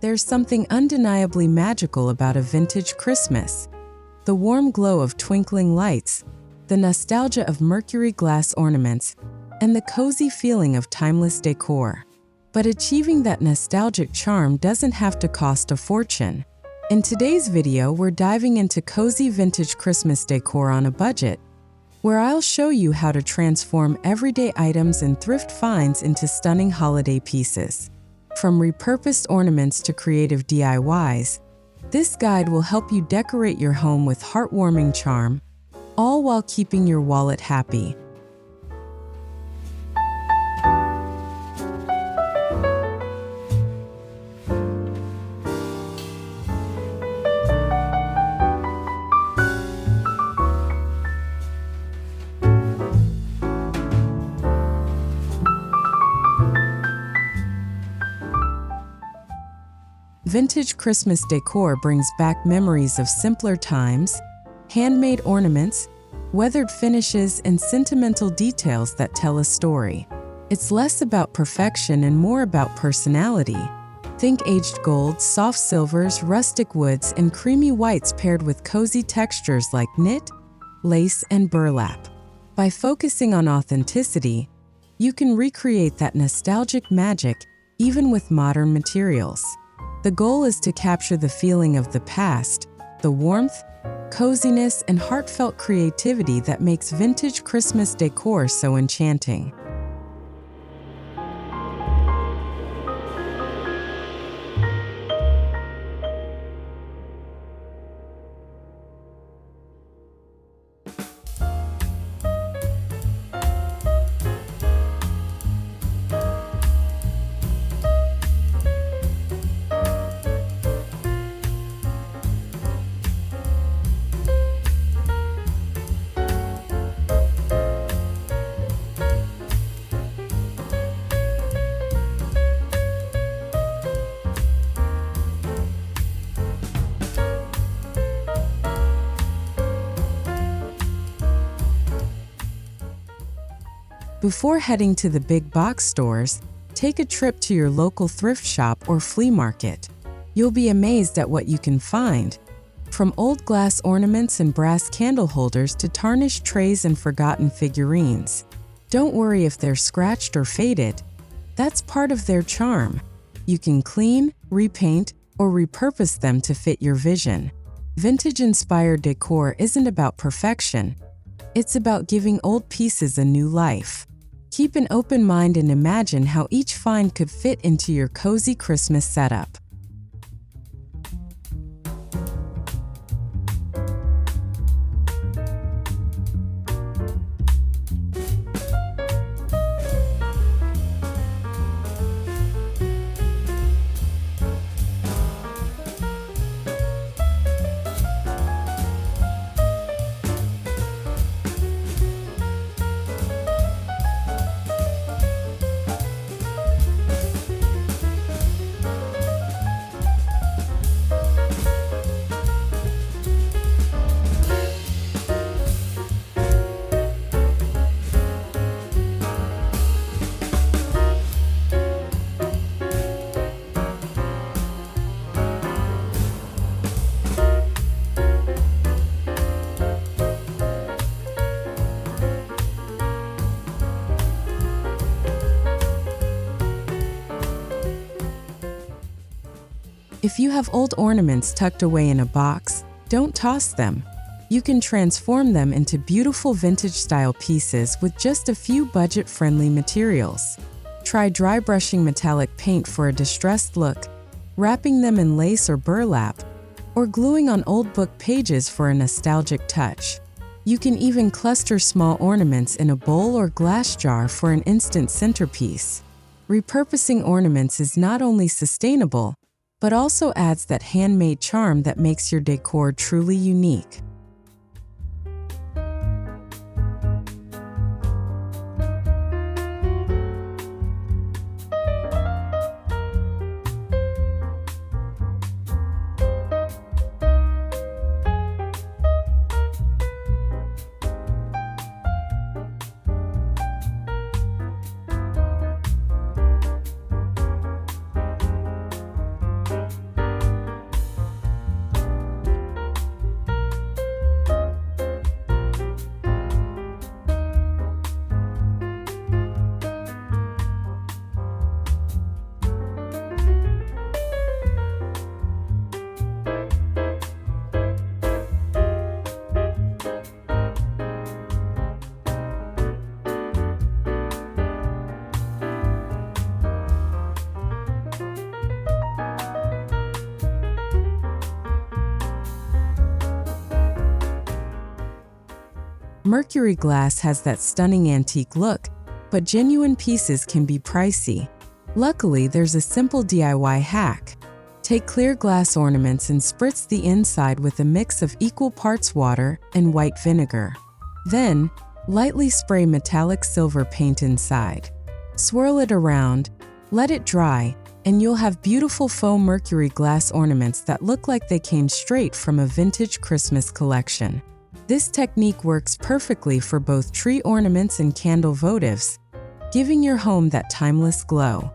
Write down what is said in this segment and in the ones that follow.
There's something undeniably magical about a vintage Christmas. The warm glow of twinkling lights, the nostalgia of Mercury glass ornaments, and the cozy feeling of timeless decor. But achieving that nostalgic charm doesn't have to cost a fortune. In today's video, we're diving into cozy vintage Christmas decor on a budget, where I'll show you how to transform everyday items and thrift finds into stunning holiday pieces. From repurposed ornaments to creative DIYs, this guide will help you decorate your home with heartwarming charm, all while keeping your wallet happy. Vintage Christmas decor brings back memories of simpler times, handmade ornaments, weathered finishes, and sentimental details that tell a story. It's less about perfection and more about personality. Think aged golds, soft silvers, rustic woods, and creamy whites paired with cozy textures like knit, lace, and burlap. By focusing on authenticity, you can recreate that nostalgic magic even with modern materials. The goal is to capture the feeling of the past, the warmth, coziness, and heartfelt creativity that makes vintage Christmas decor so enchanting. Before heading to the big box stores, take a trip to your local thrift shop or flea market. You'll be amazed at what you can find, from old glass ornaments and brass candle holders to tarnished trays and forgotten figurines. Don't worry if they're scratched or faded. That's part of their charm. You can clean, repaint, or repurpose them to fit your vision. Vintage-inspired decor isn't about perfection. It's about giving old pieces a new life. Keep an open mind and imagine how each find could fit into your cozy Christmas setup. If you have old ornaments tucked away in a box, don't toss them. You can transform them into beautiful vintage-style pieces with just a few budget-friendly materials. Try dry brushing metallic paint for a distressed look, wrapping them in lace or burlap, or gluing on old book pages for a nostalgic touch. You can even cluster small ornaments in a bowl or glass jar for an instant centerpiece. Repurposing ornaments is not only sustainable, but also adds that handmade charm that makes your decor truly unique. Mercury glass has that stunning antique look, but genuine pieces can be pricey. Luckily, there's a simple DIY hack. Take clear glass ornaments and spritz the inside with a mix of equal parts water and white vinegar. Then, lightly spray metallic silver paint inside. Swirl it around, let it dry, and you'll have beautiful faux Mercury glass ornaments that look like they came straight from a vintage Christmas collection. This technique works perfectly for both tree ornaments and candle votives, giving your home that timeless glow.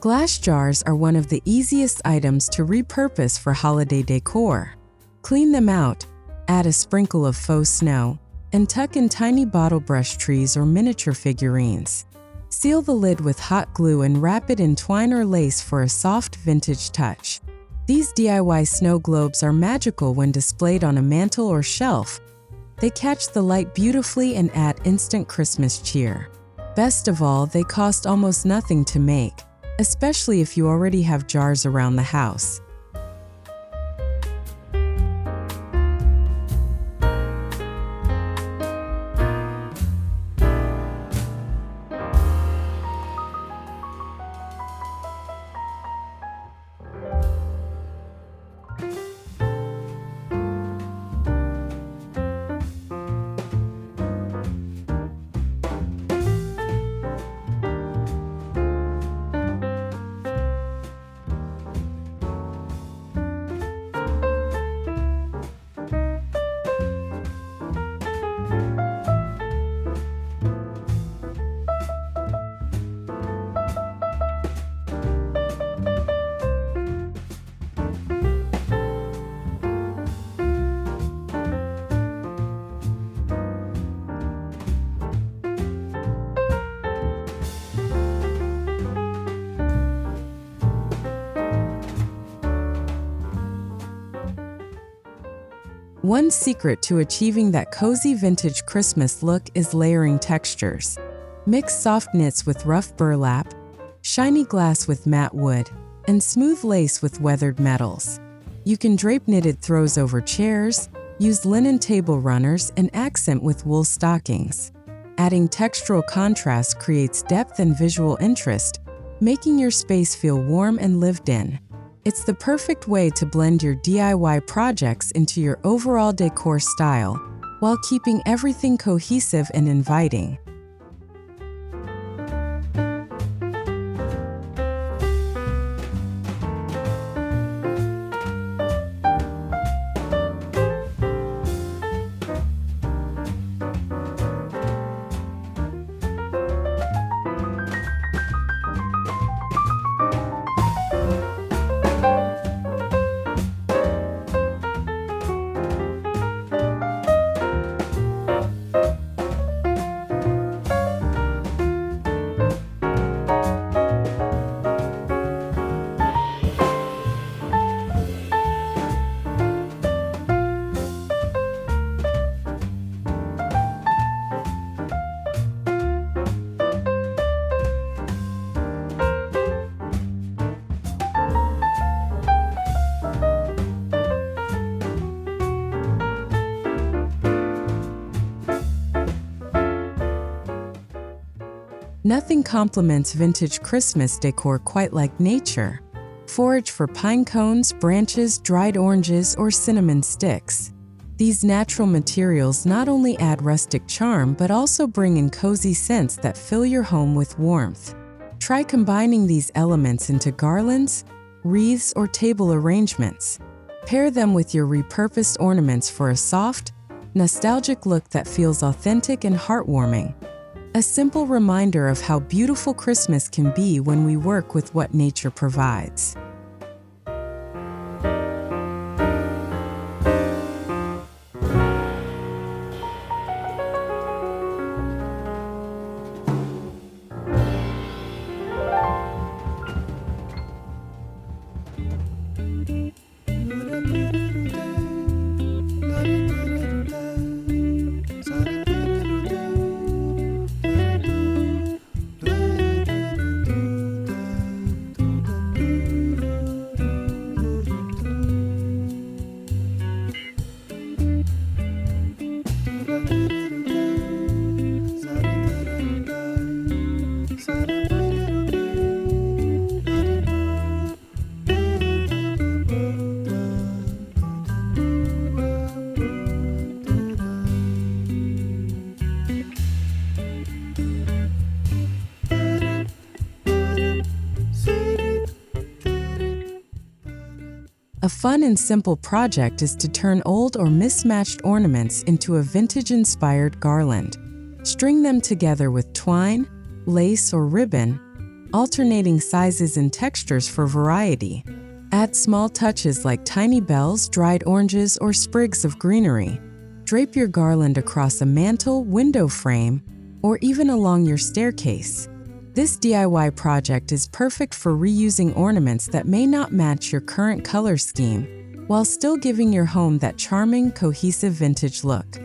Glass jars are one of the easiest items to repurpose for holiday decor. Clean them out, add a sprinkle of faux snow, and tuck in tiny bottle brush trees or miniature figurines. Seal the lid with hot glue and wrap it in twine or lace for a soft vintage touch. These DIY snow globes are magical when displayed on a mantle or shelf. They catch the light beautifully and add instant Christmas cheer. Best of all, they cost almost nothing to make, especially if you already have jars around the house. One secret to achieving that cozy vintage Christmas look is layering textures. Mix soft knits with rough burlap, shiny glass with matte wood, and smooth lace with weathered metals. You can drape knitted throws over chairs, use linen table runners, and accent with wool stockings. Adding textural contrast creates depth and visual interest, making your space feel warm and lived in. It's the perfect way to blend your DIY projects into your overall decor style, while keeping everything cohesive and inviting. Nothing complements vintage Christmas decor quite like nature. Forage for pine cones, branches, dried oranges, or cinnamon sticks. These natural materials not only add rustic charm but also bring in cozy scents that fill your home with warmth. Try combining these elements into garlands, wreaths, or table arrangements. Pair them with your repurposed ornaments for a soft, nostalgic look that feels authentic and heartwarming. A simple reminder of how beautiful Christmas can be when we work with what nature provides. A fun and simple project is to turn old or mismatched ornaments into a vintage-inspired garland. String them together with twine, lace, or ribbon, alternating sizes and textures for variety. Add small touches like tiny bells, dried oranges, or sprigs of greenery. Drape your garland across a mantle, window frame, or even along your staircase. This DIY project is perfect for reusing ornaments that may not match your current color scheme, while still giving your home that charming, cohesive vintage look.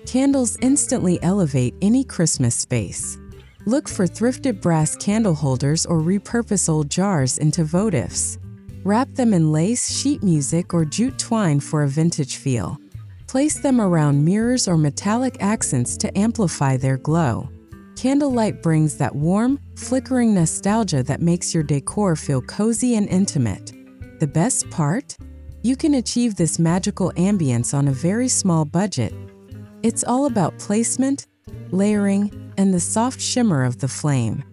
Candles instantly elevate any Christmas space. Look for thrifted brass candle holders or repurpose old jars into votives. Wrap them in lace, sheet music, or jute twine for a vintage feel. Place them around mirrors or metallic accents to amplify their glow. Candlelight brings that warm, flickering nostalgia that makes your decor feel cozy and intimate. The best part? You can achieve this magical ambience on a very small budget. It's all about placement, layering, and the soft shimmer of the flame.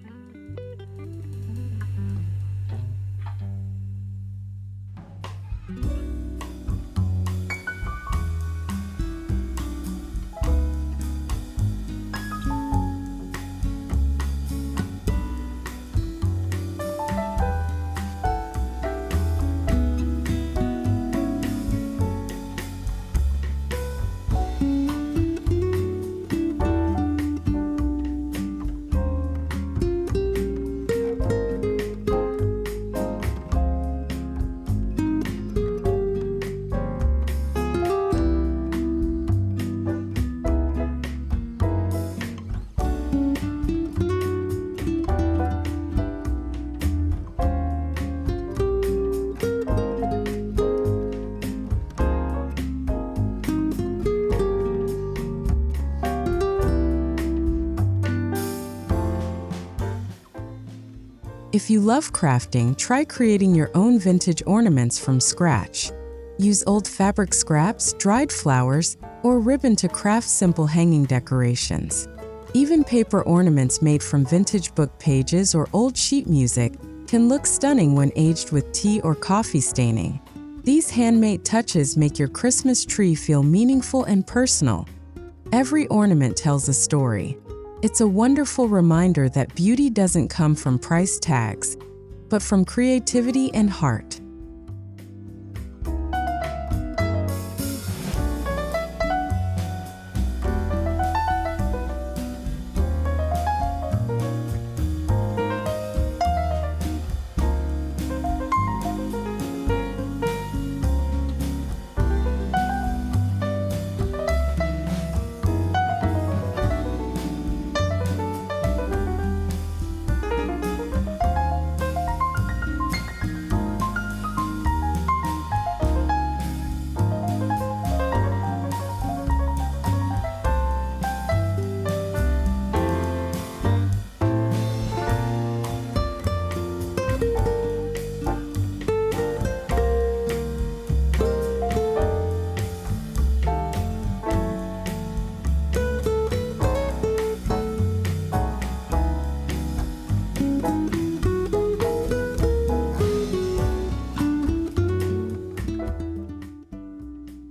If you love crafting, try creating your own vintage ornaments from scratch. Use old fabric scraps, dried flowers, or ribbon to craft simple hanging decorations. Even paper ornaments made from vintage book pages or old sheet music can look stunning when aged with tea or coffee staining. These handmade touches make your Christmas tree feel meaningful and personal. Every ornament tells a story. It's a wonderful reminder that beauty doesn't come from price tags, but from creativity and heart.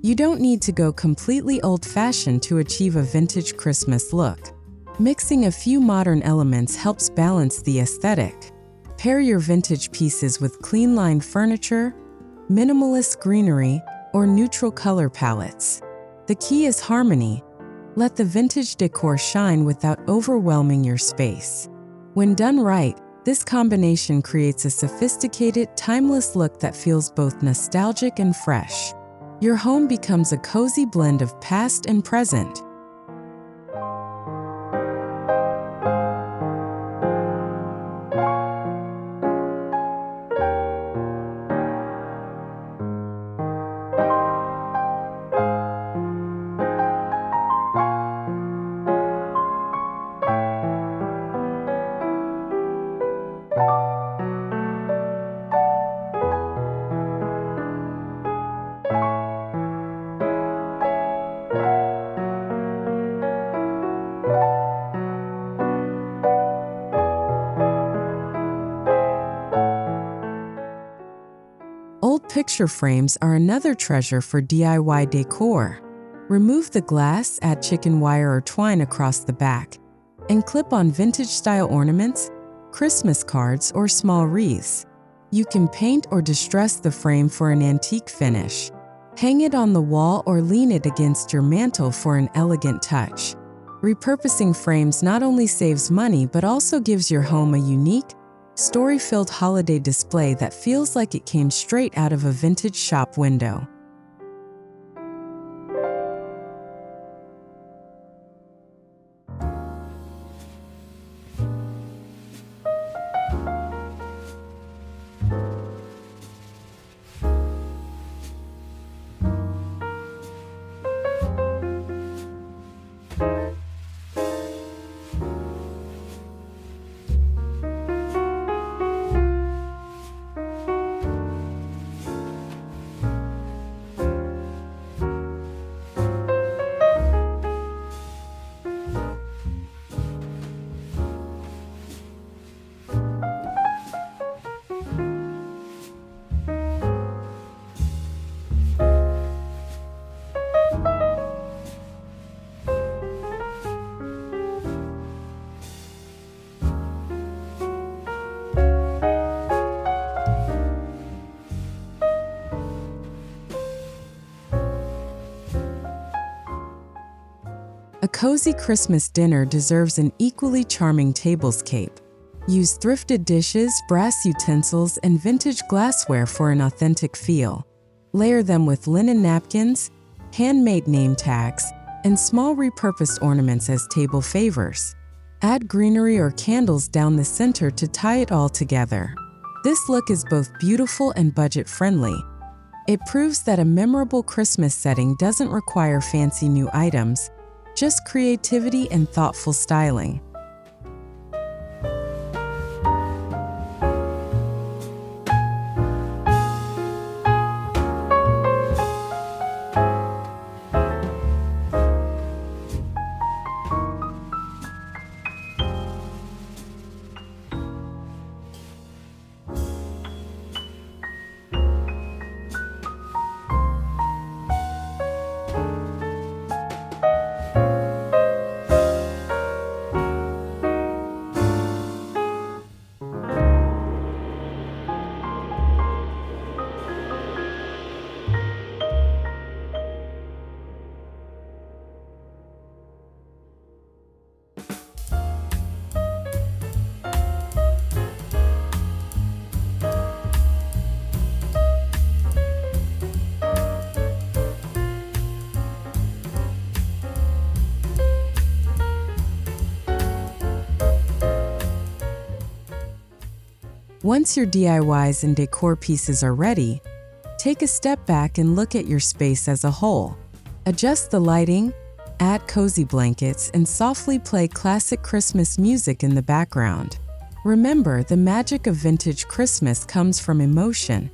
You don't need to go completely old-fashioned to achieve a vintage Christmas look. Mixing a few modern elements helps balance the aesthetic. Pair your vintage pieces with clean-lined furniture, minimalist greenery, or neutral color palettes. The key is harmony. Let the vintage decor shine without overwhelming your space. When done right, this combination creates a sophisticated, timeless look that feels both nostalgic and fresh. Your home becomes a cozy blend of past and present. Old picture frames are another treasure for DIY decor. Remove the glass, add chicken wire or twine across the back, and clip on vintage-style ornaments, Christmas cards, or small wreaths. You can paint or distress the frame for an antique finish. Hang it on the wall or lean it against your mantle for an elegant touch. Repurposing frames not only saves money but also gives your home a unique, story-filled holiday display that feels like it came straight out of a vintage shop window. A cozy Christmas dinner deserves an equally charming tablescape. Use thrifted dishes, brass utensils, and vintage glassware for an authentic feel. Layer them with linen napkins, handmade name tags, and small repurposed ornaments as table favors. Add greenery or candles down the center to tie it all together. This look is both beautiful and budget-friendly. It proves that a memorable Christmas setting doesn't require fancy new items, just creativity and thoughtful styling. Once your DIYs and decor pieces are ready, take a step back and look at your space as a whole. Adjust the lighting, add cozy blankets, and softly play classic Christmas music in the background. Remember, the magic of vintage Christmas comes from emotion,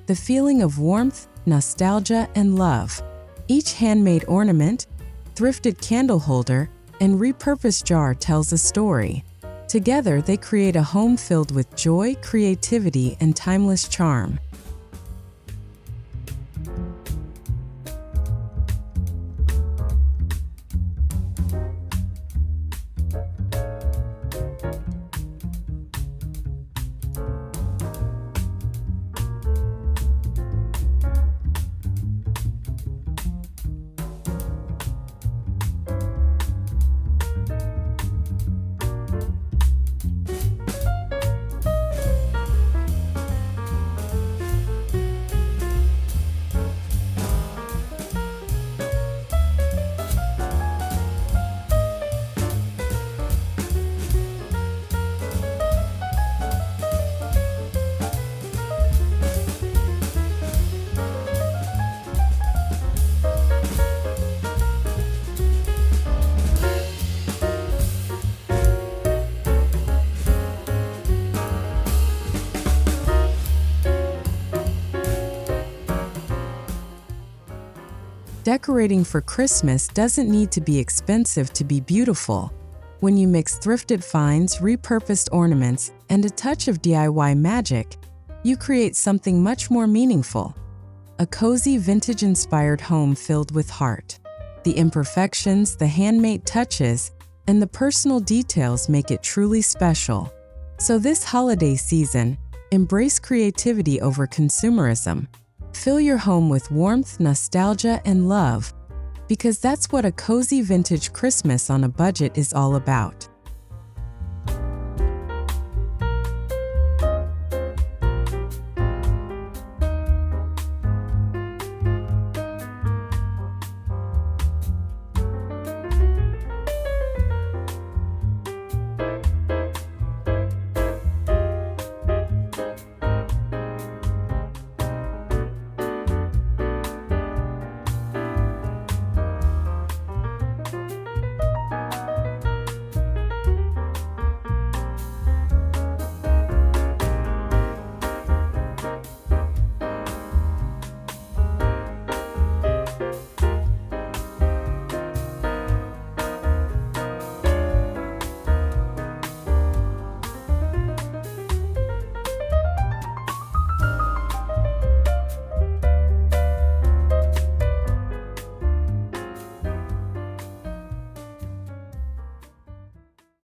the feeling of warmth, nostalgia, and love. Each handmade ornament, thrifted candle holder, and repurposed jar tells a story. Together, they create a home filled with joy, creativity, and timeless charm. Decorating for Christmas doesn't need to be expensive to be beautiful. When you mix thrifted finds, repurposed ornaments, and a touch of DIY magic, you create something much more meaningful. A cozy, vintage-inspired home filled with heart. The imperfections, the handmade touches, and the personal details make it truly special. So this holiday season, embrace creativity over consumerism. Fill your home with warmth, nostalgia, and love, because that's what a cozy vintage Christmas on a budget is all about.